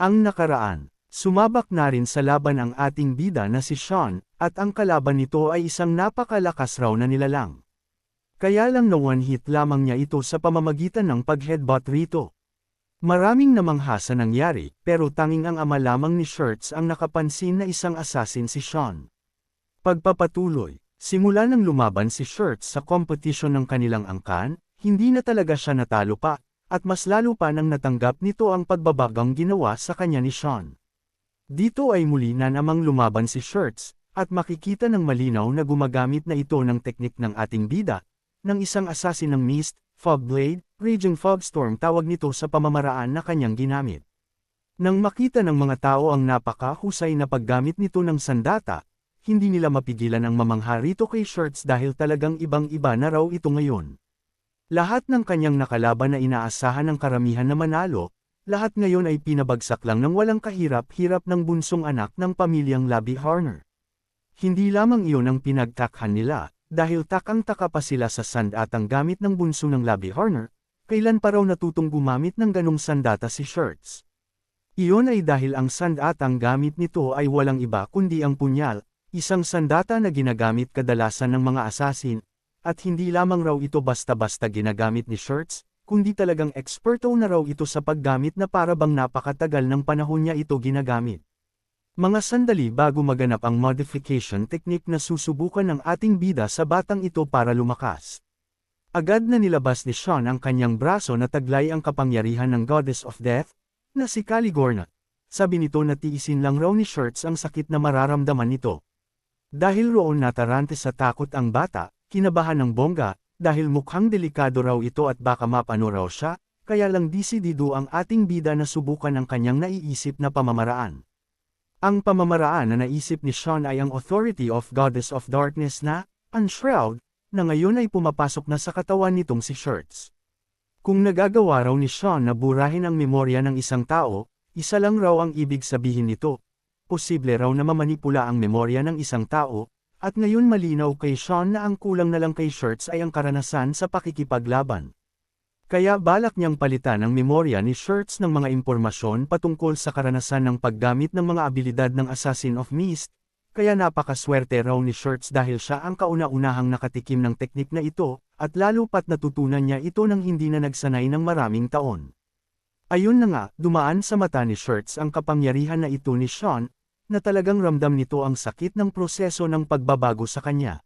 Ang nakaraan, sumabak na rin sa laban ang ating bida na si Sean, at ang kalaban nito ay isang napakalakas raw na nilalang. Kaya lang na one hit lamang niya ito sa pamamagitan ng pag-headbutt rito. Maraming namangha sa nangyari, pero tanging ang ama lamang ni Shirts ang nakapansin na isang assassin si Sean. Pagpapatuloy, simula nang lumaban si Shirts sa kompetisyon ng kanilang angkan, hindi na talaga siya natalo pa, at mas lalo pa nang natanggap nito ang pagbabagang ginawa sa kanya ni Sean. Dito ay muli na namang lumaban si Shirts, at makikita ng malinaw na gumagamit na ito ng teknik ng ating bida, ng isang assassin ng Mist, Fog Blade, Raging Fogstorm tawag nito sa pamamaraan na kanyang ginamit. Nang makita ng mga tao ang napakahusay na paggamit nito ng sandata, hindi nila mapigilan ang mamangha rito kay Shirts dahil talagang ibang-iba na raw ito ngayon. Lahat ng kanyang nakalaban na inaasahan ng karamihan na manalo, lahat ngayon ay pinabagsak lang ng walang kahirap-hirap ng bunsong anak ng pamilyang Labi Harner. Hindi lamang iyon ang pinagtakhan nila, dahil takang-taka pa sila sa sandatang gamit ng bunso ng Labi Harner, kailan pa raw natutong gumamit ng ganong sandata si Shirts. Iyon ay dahil ang sandatang gamit nito ay walang iba kundi ang punyal, isang sandata na ginagamit kadalasan ng mga assassin, at hindi lamang raw ito basta-basta ginagamit ni Shirts, kundi talagang eksperto na raw ito sa paggamit na para bang napakatagal ng panahon niya ito ginagamit. Mga sandali bago maganap ang modification technique na susubukan ng ating bida sa batang ito para lumakas. Agad na nilabas ni Sean ang kanyang braso na taglay ang kapangyarihan ng Goddess of Death, na si Caligorna. Sabi nito na tiisin lang raw ni Shirts ang sakit na mararamdaman nito. Dahil roon natarante sa takot ang bata, kinabahan ng bongga, dahil mukhang delikado raw ito at baka mapano raw siya, kaya lang disidido ang ating bida na subukan ang kanyang naiisip na pamamaraan. Ang pamamaraan na naisip ni Sean ay ang Authority of Goddess of Darkness na, Unshroud, na ngayon ay pumapasok na sa katawan nitong si Shirts. Kung nagagawa raw ni Sean na burahin ang memorya ng isang tao, isa lang raw ang ibig sabihin nito. Posible raw na mamanipula ang memorya ng isang tao, at ngayon malinaw kay Sean na ang kulang na lang kay Shirts ay ang karanasan sa pakikipaglaban. Kaya balak niyang palitan ang memorya ni Shirts ng mga impormasyon patungkol sa karanasan ng paggamit ng mga abilidad ng Assassin of Mist, kaya napakaswerte raw ni Shirts dahil siya ang kauna-unahang nakatikim ng teknik na ito, at lalo pat natutunan niya ito nang hindi na nagsanay ng maraming taon. Ayun na nga, dumaan sa mata ni Shirts ang kapangyarihan na ito ni Sean, na talagang ramdam nito ang sakit ng proseso ng pagbabago sa kanya.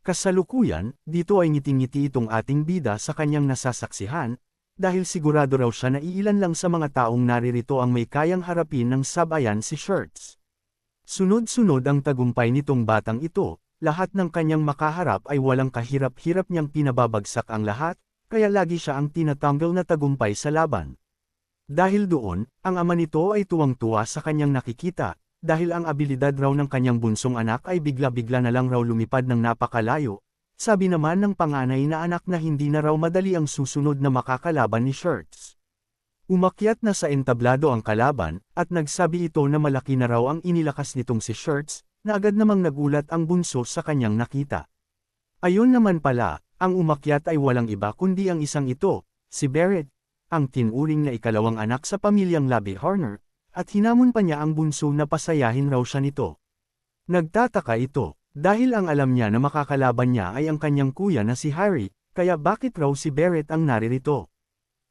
Kasalukuyan, dito ay ngiting-ngiti itong ating bida sa kanyang nasasaksihan, dahil sigurado raw siya na iilan lang sa mga taong naririto ang may kayang harapin ng sabayan si Shirts. Sunod-sunod ang tagumpay nitong batang ito, lahat ng kanyang makaharap ay walang kahirap-hirap niyang pinababagsak ang lahat, kaya lagi siya ang tinatanggal na tagumpay sa laban. Dahil doon, ang ama nito ay tuwang-tuwa sa kanyang nakikita, dahil ang abilidad raw ng kanyang bunsong anak ay bigla-bigla na lang raw lumipad ng napakalayo, sabi naman ng panganay na anak na hindi na raw madali ang susunod na makakalaban ni Shirts. Umakyat na sa entablado ang kalaban, at nagsabi ito na malaki na raw ang inilakas nitong si Shirts, na agad namang nagulat ang bunso sa kanyang nakita. Ayun naman pala, ang umakyat ay walang iba kundi ang isang ito, si Barrett, ang tinuring na ikalawang anak sa pamilyang Labi Harner, at hinamon pa niya ang bunso na pasayahin raw siya nito. Nagtataka ito, dahil ang alam niya na makakalaban niya ay ang kanyang kuya na si Harry, kaya bakit raw si Barrett ang naririto?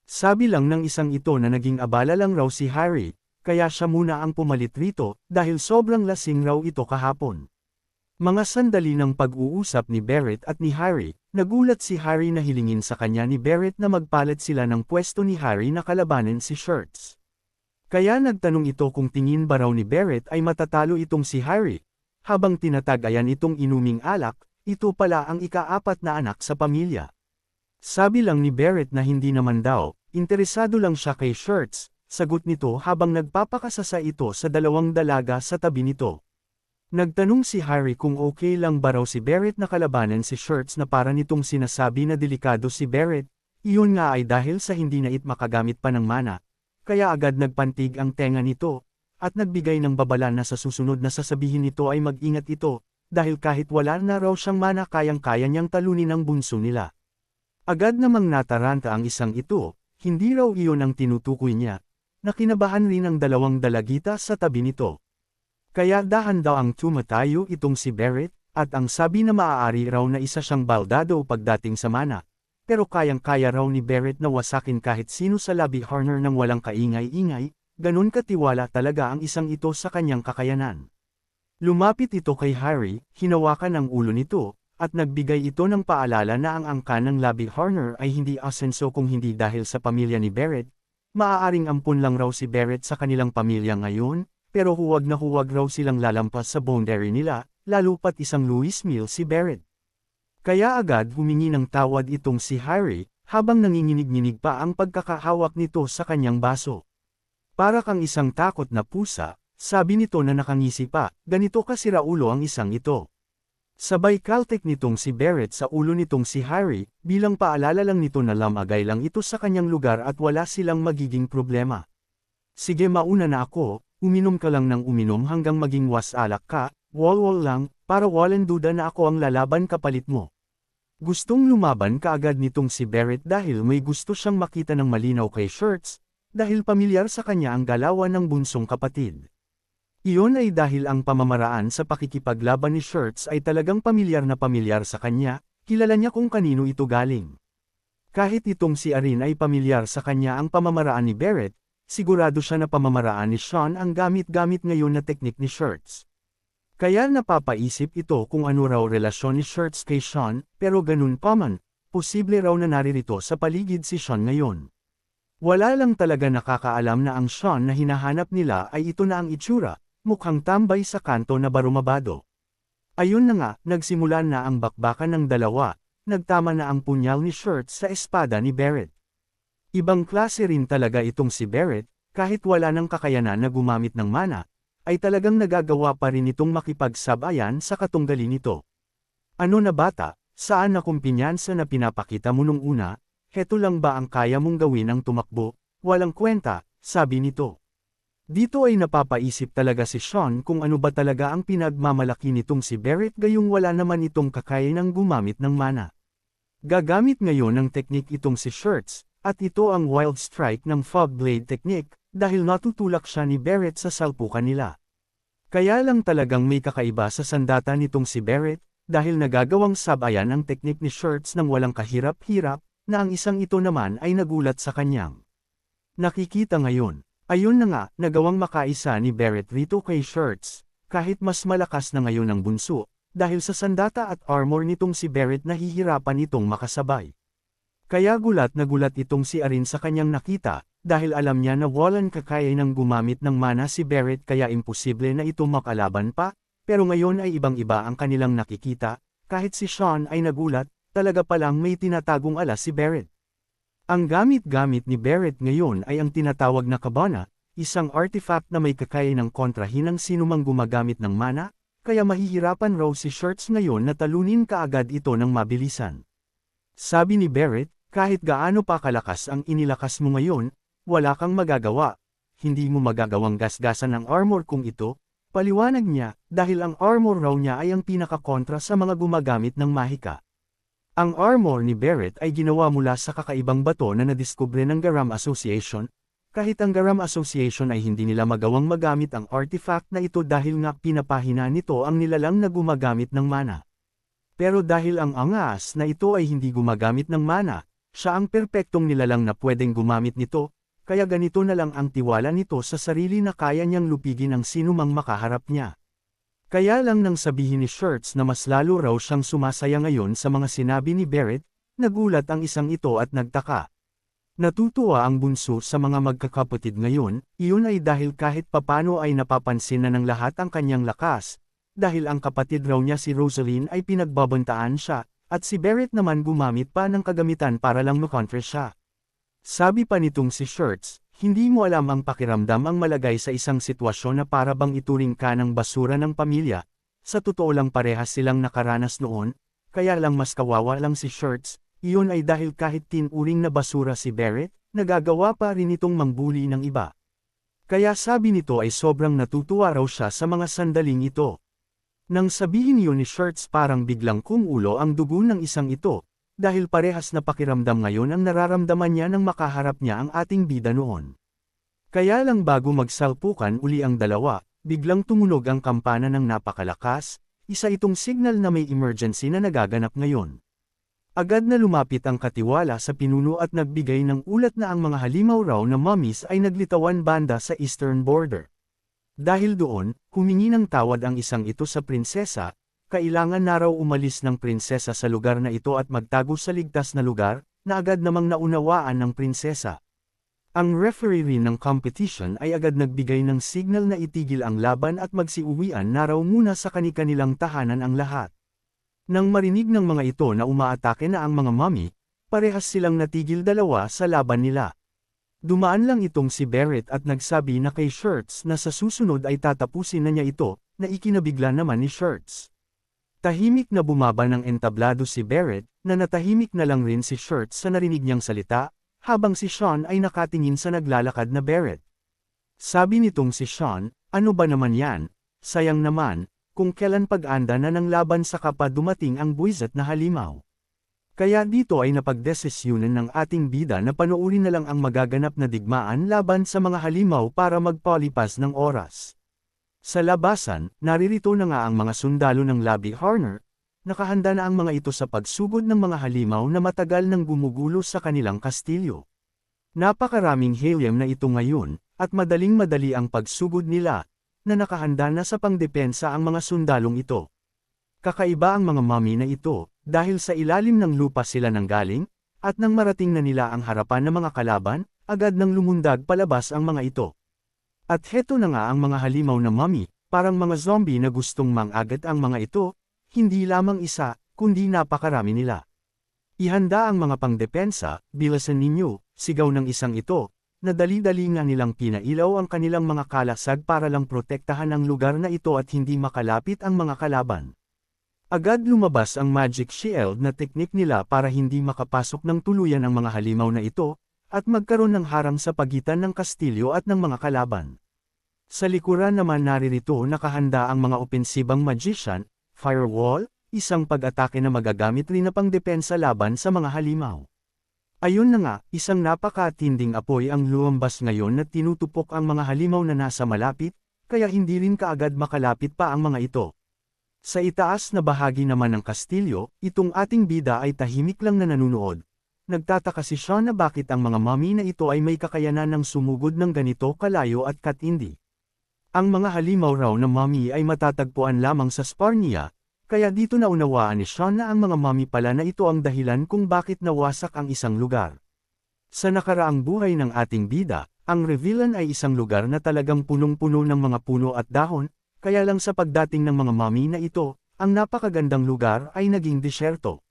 Sabi lang ng isang ito na naging abala lang raw si Harry, kaya siya muna ang pumalit rito, dahil sobrang lasing raw ito kahapon. Mga sandali ng pag-uusap ni Barrett at ni Harry, nagulat si Harry na hilingin sa kanya ni Barrett na magpalit sila ng pwesto ni Harry na kalabanin si Shirts. Kaya nagtanong ito kung tingin ba raw ni Barrett ay matatalo itong si Harry. Habang tinatagayan itong inuming alak, ito pala ang ika-4 na anak sa pamilya. Sabi lang ni Barrett na hindi naman daw, interesado lang siya kay Shirts, sagot nito habang nagpapakasasa ito sa dalawang dalaga sa tabi nito. Nagtanong si Harry kung okay lang ba raw si Barrett na kalabanan si Shirts na para nitong sinasabi na delikado si Barrett, iyon nga ay dahil sa hindi na makagamit pa ng mana. Kaya agad nagpantig ang tenga nito, at nagbigay ng babala na sa susunod na sasabihin nito ay mag-ingat ito, dahil kahit wala na raw siyang mana kayang-kaya niyang talunin ang bunso nila. Agad namang nataranta ang isang ito, hindi raw iyon ang tinutukoy niya, na kinabahan rin ang dalawang dalagita sa tabi nito. Kaya dahan daw ang tumatayo itong si Barrett, at ang sabi na maaari raw na isa siyang baldado pagdating sa mana. Pero kayang-kaya raw ni Barrett na wasakin kahit sino sa lobby corner nang walang kaingay-ingay, ganun katiwala talaga ang isang ito sa kanyang kakayanan. Lumapit ito kay Harry, hinawakan ang ulo nito, at nagbigay ito ng paalala na ang angkan ng lobby corner ay hindi asenso kung hindi dahil sa pamilya ni Barrett. Maaaring ampun lang raw si Barrett sa kanilang pamilya ngayon, pero huwag na huwag raw silang lalampas sa boundary nila, lalo pat isang Louis Mille si Barrett. Kaya agad humingi ng tawad itong si Harry, habang nanginginig-nginig pa ang pagkakahawak nito sa kanyang baso. Para kang isang takot na pusa, sabi nito na nakangisi pa, ganito kasiraulo ang isang ito. Sabay kaltek nitong si Barrett sa ulo nitong si Harry, bilang paalala lang nito na lamagay lang ito sa kanyang lugar at wala silang magiging problema. Sige mauna na ako, uminom ka lang ng uminom hanggang maging wasalak ka, wal-wal lang, para walang duda na ako ang lalaban kapalit mo. Gustong lumaban kaagad nitong si Barrett dahil may gusto siyang makita ng malinaw kay Shirts, dahil pamilyar sa kanya ang galawan ng bunsong kapatid. Iyon ay dahil ang pamamaraan sa pakikipaglaban ni Shirts ay talagang pamilyar sa kanya, kilala niya kung kanino ito galing. Kahit itong si Arin ay pamilyar sa kanya ang pamamaraan ni Barrett, sigurado siya na pamamaraan ni Sean ang gamit-gamit ngayon na teknik ni Shirts. Kaya napapaisip ito kung ano raw relasyon ni Shirts kay Sean, pero ganun pa man, posible raw na naririto sa paligid si Sean ngayon. Wala lang talaga nakakaalam na ang Sean na hinahanap nila ay ito na ang itsura, mukhang tambay sa kanto na barumabado. Ayun na nga, nagsimula na ang bakbakan ng dalawa, nagtama na ang punyal ni Shirts sa espada ni Barrett. Ibang klase rin talaga itong si Barrett, kahit wala ng kakayanan na gumamit ng mana, ay talagang nagagawa pa rin itong makipagsabayan sa katunggali nito. Ano na bata, saan na kumpiyansa na pinapakita mo nung una, heto lang ba ang kaya mong gawin ang tumakbo, walang kwenta, sabi nito. Dito ay napapaisip talaga si Sean kung ano ba talaga ang pinagmamalaki nitong si Barrett gayong wala naman itong kakayanang gumamit ng mana. Gagamit ngayon ng teknik itong si Shirts, at ito ang wild strike ng fog blade technique, dahil natutulak siya ni Barrett sa salpukan nila. Kaya lang talagang may kakaiba sa sandata nitong si Barrett, dahil nagagawang sabayan ang teknik ni Shirts ng walang kahirap-hirap, na ang isang ito naman ay nagulat sa kanyang nakikita ngayon. Ayun na nga, nagawang makaisa ni Barrett rito kay Shirts, kahit mas malakas na ngayon ang bunso, dahil sa sandata at armor nitong si Barrett nahihirapan itong makasabay. Kaya gulat na gulat itong si Arin sa kanyang nakita, dahil alam niya na walang kakaya ng gumamit ng mana si Barrett kaya imposible na ito makalaban pa, pero ngayon ay ibang-iba ang kanilang nakikita, kahit si Sean ay nagulat, talaga palang may tinatagong alas si Barrett. Ang gamit-gamit ni Barrett ngayon ay ang tinatawag na Cabana, isang artifact na may kakaya ng kontrahin ng sinumang gumagamit ng mana, kaya mahihirapan raw si Shirts ngayon na talunin kaagad ito ng mabilisan. Sabi ni Barrett, kahit gaano pa kalakas ang inilakas mo ngayon, wala kang magagawa, hindi mo magagawang gasgasan ng armor kung ito, paliwanag niya, dahil ang armor raw niya ay ang pinakakontra sa mga gumagamit ng mahika. Ang armor ni Barrett ay ginawa mula sa kakaibang bato na nadiskubre ng Garam Association, kahit ang Garam Association ay hindi nila magawang magamit ang artifact na ito dahil nga pinapahina nito ang nilalang na gumagamit ng mana. Pero dahil ang angas na ito ay hindi gumagamit ng mana, siya ang perpektong nilalang na pwedeng gumamit nito, kaya ganito na lang ang tiwala nito sa sarili na kaya niyang lupigin ang sinumang makaharap niya. Kaya lang nang sabihin ni Shirts na mas lalo raw siyang sumasaya ngayon sa mga sinabi ni Barrett, nagulat ang isang ito at nagtaka. Natutuwa ang bunso sa mga magkakapatid ngayon, iyon ay dahil kahit papano ay napapansin na ng lahat ang kanyang lakas, dahil ang kapatid raw niya si Rosaline ay pinagbabantaan siya, at si Barrett naman gumamit pa ng kagamitan para lang makontra siya. Sabi pa nitong si Shirts, hindi mo alam ang pakiramdam ang malagay sa isang sitwasyon na para bang ituring ka ng basura ng pamilya, sa totoo lang parehas silang nakaranas noon, kaya lang mas kawawa lang si Shirts, iyon ay dahil kahit tinuring na basura si Barrett, nagagawa pa rin itong mangbuli ng iba. Kaya sabi nito ay sobrang natutuwa raw siya sa mga sandaling ito. Nang sabihin yun ni Shirts parang biglang kumulo ang dugo ng isang ito, dahil parehas na pakiramdam ngayon ang nararamdaman niya nang makaharap niya ang ating bida noon. Kaya lang bago magsalpukan uli ang dalawa, biglang tumunog ang kampana ng napakalakas, isa itong signal na may emergency na nagaganap ngayon. Agad na lumapit ang katiwala sa pinuno at nagbigay ng ulat na ang mga halimaw raw na mummies ay naglitawan banda sa eastern border. Dahil doon, humingi ng tawad ang isang ito sa prinsesa, kailangan na raw umalis ng prinsesa sa lugar na ito at magtago sa ligtas na lugar, na agad namang naunawaan ng prinsesa. Ang referee rin ng competition ay agad nagbigay ng signal na itigil ang laban at magsiuwian na raw muna sa kani-kanilang tahanan ang lahat. Nang marinig ng mga ito na umaatake na ang mga mummy, parehas silang natigil dalawa sa laban nila. Dumaan lang itong si Barrett at nagsabi na kay Shirts na sa susunod ay tatapusin na niya ito, na ikinabigla naman ni Shirts. Tahimik na bumaba ng entablado si Barrett, na natahimik na lang rin si Shirts sa narinig niyang salita, habang si Sean ay nakatingin sa naglalakad na Barrett. Sabi nitong si Sean, ano ba naman yan? Sayang naman, kung kailan pag-anda na ng laban sa kapwa dumating ang buwisit na halimaw. Kaya dito ay napagdesisyunan ng ating bida na panoorin na lang ang magaganap na digmaan laban sa mga halimaw para magpalipas ng oras. Sa labasan, naririto na nga ang mga sundalo ng Labi Harner, nakahanda na ang mga ito sa pagsugod ng mga halimaw na matagal nang gumugulo sa kanilang kastilyo. Napakaraming helium na ito ngayon, at madaling-madali ang pagsugod nila, na nakahanda na sa pangdepensa ang mga sundalong ito. Kakaiba ang mga mummy na ito, dahil sa ilalim ng lupa sila nanggaling, at nang marating na nila ang harapan ng mga kalaban, agad nang lumundag palabas ang mga ito. At heto na nga ang mga halimaw na mummy, parang mga zombie na gustong mang-agat ang mga ito, hindi lamang isa, kundi napakarami nila. Ihanda ang mga pangdepensa, bilasan ninyo, sigaw ng isang ito, na dali-dali nga nilang pinailaw ang kanilang mga kalasag para lang protektahan ang lugar na ito at hindi makalapit ang mga kalaban. Agad lumabas ang magic shield na teknik nila para hindi makapasok ng tuluyan ang mga halimaw na ito, at magkaroon ng harang sa pagitan ng kastilyo at ng mga kalaban. Sa likuran naman naririto nakahanda ang mga opensibang magician, firewall, isang pag-atake na magagamit rin na pangdepensa laban sa mga halimaw. Ayun na nga, isang napakatinding apoy ang lumabas ngayon na tinutupok ang mga halimaw na nasa malapit, kaya hindi rin kaagad makalapit pa ang mga ito. Sa itaas na bahagi naman ng kastilyo, itong ating bida ay tahimik lang na nanunood. Nagtataka si Sean na bakit ang mga mummy na ito ay may kakayanan ng sumugod ng ganito kalayo at katindi. Ang mga halimaw raw na mummy ay matatagpuan lamang sa Sparnia, kaya dito naunawaan ni Sean na ang mga mummy pala na ito ang dahilan kung bakit nawasak ang isang lugar. Sa nakaraang buhay ng ating bida, ang Revealan ay isang lugar na talagang punong-puno ng mga puno at dahon, kaya lang sa pagdating ng mga mummy na ito, ang napakagandang lugar ay naging disyerto.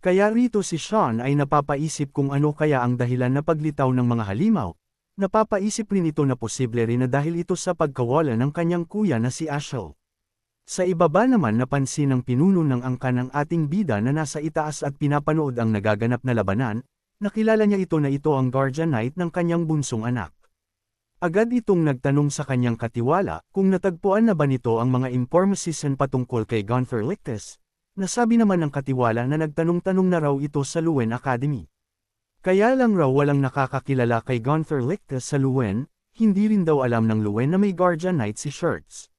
Kaya rito si Sean ay napapaisip kung ano kaya ang dahilan na paglitaw ng mga halimaw. Napapaisip rin ito na posible rin na dahil ito sa pagkawala ng kanyang kuya na si Ashel. Sa ibaba naman napansin ng pinuno ng angka ng ating bida na nasa itaas at pinapanood ang nagaganap na labanan, nakilala niya ito na ito ang Guardian Knight ng kanyang bunsong anak. Agad itong nagtanong sa kanyang katiwala kung natagpuan na ba nito ang mga impormasyon patungkol kay Gunther Lictus. Nasabi naman ng katiwala na nagtanong-tanong na raw ito sa Luwen Academy. Kaya lang raw walang nakakakilala kay Gunther Lictus sa Luwen, hindi rin daw alam ng Luwen na may Guardian Knight si Shirts.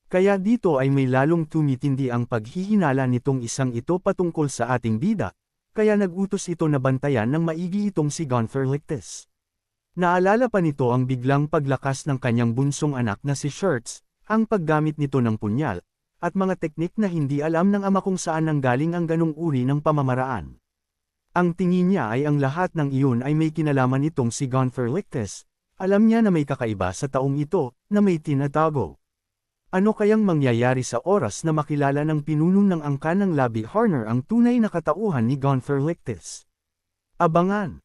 Kaya dito ay may lalong tumitindi ang paghihinala nitong isang ito patungkol sa ating bida, kaya nagutos ito na bantayan ng maigi itong si Gunther Lictus. Naalala pa nito ang biglang paglakas ng kanyang bunsong anak na si Shirts, ang paggamit nito ng punyal, at mga teknik na hindi alam ng ama kung saan nanggaling ang ganong uri ng pamamaraan. Ang tingin niya ay ang lahat ng iyon ay may kinalaman nitong si Gunther Lictus, alam niya na may kakaiba sa taong ito, na may tinatago. Ano kayang mangyayari sa oras na makilala ng pinuno ng angka ng Labi Harner ang tunay na katauhan ni Gunther Lictus? Abangan!